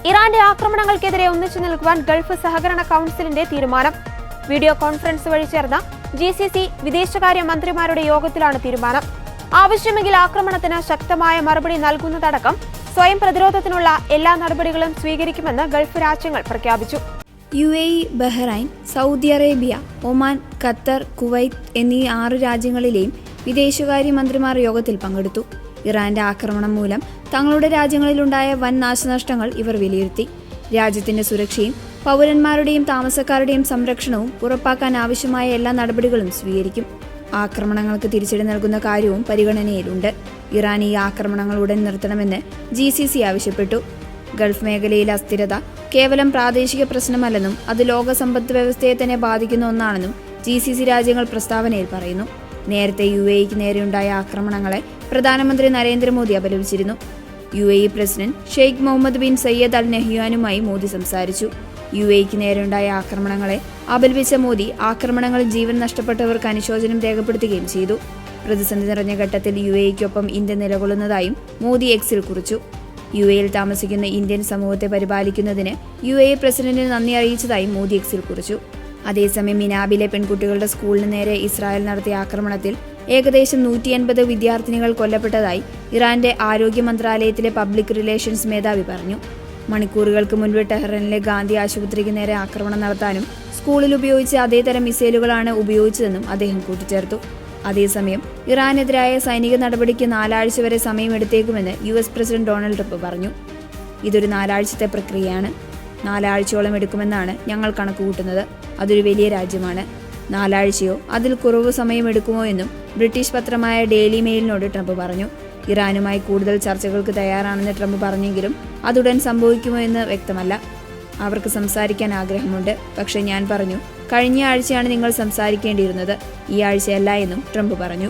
ഇറാന്റെ ആക്രമണങ്ങൾക്കെതിരെ ഒന്നിച്ചു നിൽക്കുവാൻ ഗൾഫ് സഹകരണ കൗൺസിലിന്റെ തീരുമാനം. വീഡിയോ കോൺഫറൻസ് വഴി ചേർന്ന GCC വിദേശകാര്യ മന്ത്രിമാരുടെ യോഗത്തിലാണ് തീരുമാനം. ആവശ്യമെങ്കിൽ ആക്രമണത്തിന് ശക്തമായ മറുപടി നൽകുന്നതടക്കം സ്വയം പ്രതിരോധത്തിനുള്ള എല്ലാ നടപടികളും സ്വീകരിക്കുമെന്ന് ഗൾഫ് രാജ്യങ്ങൾ പ്രഖ്യാപിച്ചു. UAE, Bahrain, Saudi Arabia, Oman, Qatar, Kuwait എന്നീ 6 രാജ്യങ്ങളിലെയും വിദേശകാര്യമന്ത്രിമാർ യോഗത്തിൽ പങ്കെടുത്തു. ഇറാന്റെ ആക്രമണം മൂലം തങ്ങളുടെ രാജ്യങ്ങളിലുണ്ടായ വൻ നാശനഷ്ടങ്ങൾ ഇവർ വിലയിരുത്തി. രാജ്യത്തിന്റെ സുരക്ഷയും പൗരന്മാരുടെയും താമസക്കാരുടെയും സംരക്ഷണവും ഉറപ്പാക്കാൻ ആവശ്യമായ എല്ലാ നടപടികളും സ്വീകരിക്കും. ആക്രമണങ്ങൾക്ക് തിരിച്ചടി നൽകുന്ന കാര്യവും പരിഗണനയിലുണ്ട്. ഇറാൻ ഈ ആക്രമണങ്ങൾ ഉടൻ നിർത്തണമെന്ന് GCC ആവശ്യപ്പെട്ടു. ഗൾഫ് മേഖലയിലെ അസ്ഥിരത കേവലം പ്രാദേശിക പ്രശ്നമല്ലെന്നും അത് ലോക സമ്പദ് വ്യവസ്ഥയെ തന്നെ ബാധിക്കുന്ന ഒന്നാണെന്നും GCC രാജ്യങ്ങൾ പ്രസ്താവനയിൽ പറയുന്നു. നേരത്തെ UAEക്ക് നേരെയുണ്ടായ ആക്രമണങ്ങളെ പ്രധാനമന്ത്രി Narendra Modi അപലപിച്ചിരുന്നു. UAE president Sheikh Muhammad bin Syed അൽ നഹ്യാനുമായി മോദി സംസാരിച്ചു. UAEക്ക് നേരെയുണ്ടായ ആക്രമണങ്ങളെ അപലപിച്ച മോദി ആക്രമണങ്ങളിൽ ജീവൻ നഷ്ടപ്പെട്ടവർക്ക് അനുശോചനം രേഖപ്പെടുത്തുകയും ചെയ്തു. പ്രതിസന്ധി നിറഞ്ഞ ഘട്ടത്തിൽ UAEക്കൊപ്പം ഇന്ത്യ നിലകൊള്ളുന്നതായും മോദി എക്സിൽ കുറിച്ചു. UAEയിൽ താമസിക്കുന്ന ഇന്ത്യൻ സമൂഹത്തെ പരിപാലിക്കുന്നതിന് UAE പ്രസിഡന്റിന് നന്ദി അറിയിച്ചതായും മോദി എക്സിൽ കുറിച്ചു. അതേസമയം മിനാബിലെ പെൺകുട്ടികളുടെ സ്കൂളിന് നേരെ ഇസ്രായേൽ നടത്തിയ ആക്രമണത്തിൽ ഏകദേശം 180 വിദ്യാർത്ഥിനികൾ കൊല്ലപ്പെട്ടതായി ഇറാന്റെ ആരോഗ്യ മന്ത്രാലയത്തിലെ പബ്ലിക് റിലേഷൻസ് മേധാവി പറഞ്ഞു. മണിക്കൂറുകൾക്ക് മുൻപ് ടെഹ്റാനിലെ ഗാന്ധി ആശുപത്രിക്ക് നേരെ ആക്രമണം നടത്താനും സ്കൂളിൽ ഉപയോഗിച്ച അതേതരം മിസൈലുകളാണ് ഉപയോഗിച്ചതെന്നും അദ്ദേഹം കൂട്ടിച്ചേർത്തു. അതേസമയം ഇറാനെതിരായ സൈനിക നടപടിക്ക് 4 ആഴ്ച വരെ സമയമെടുത്തേക്കുമെന്ന് US പ്രസിഡന്റ് ഡൊണാൾഡ് ട്രംപ് പറഞ്ഞു. ഇതൊരു 4 ആഴ്ചത്തെ പ്രക്രിയയാണ്. 4 ആഴ്ചയോളം എടുക്കുമെന്നാണ് ഞങ്ങൾ കണക്കുകൂട്ടുന്നത്. അതൊരു വലിയ രാജ്യമാണ്. 4 ആഴ്ചയോ അതിൽ കുറവ് സമയം എടുക്കുമോ എന്നും ബ്രിട്ടീഷ് പത്രമായ ഡെയിലി മെയിലിനോട് ട്രംപ് പറഞ്ഞു. ഇറാനുമായി കൂടുതൽ ചർച്ചകൾക്ക് തയ്യാറാണെന്ന് ട്രംപ് പറഞ്ഞെങ്കിലും അതുടൻ സംഭവിക്കുമോ എന്ന് വ്യക്തമല്ല. അവർക്ക് സംസാരിക്കാൻ ആഗ്രഹമുണ്ട്. പക്ഷേ ഞാൻ പറഞ്ഞു, കഴിഞ്ഞ ആഴ്ചയാണ് നിങ്ങൾ സംസാരിക്കേണ്ടിയിരുന്നത്, ഈ ആഴ്ചയല്ല എന്നും ട്രംപ് പറഞ്ഞു.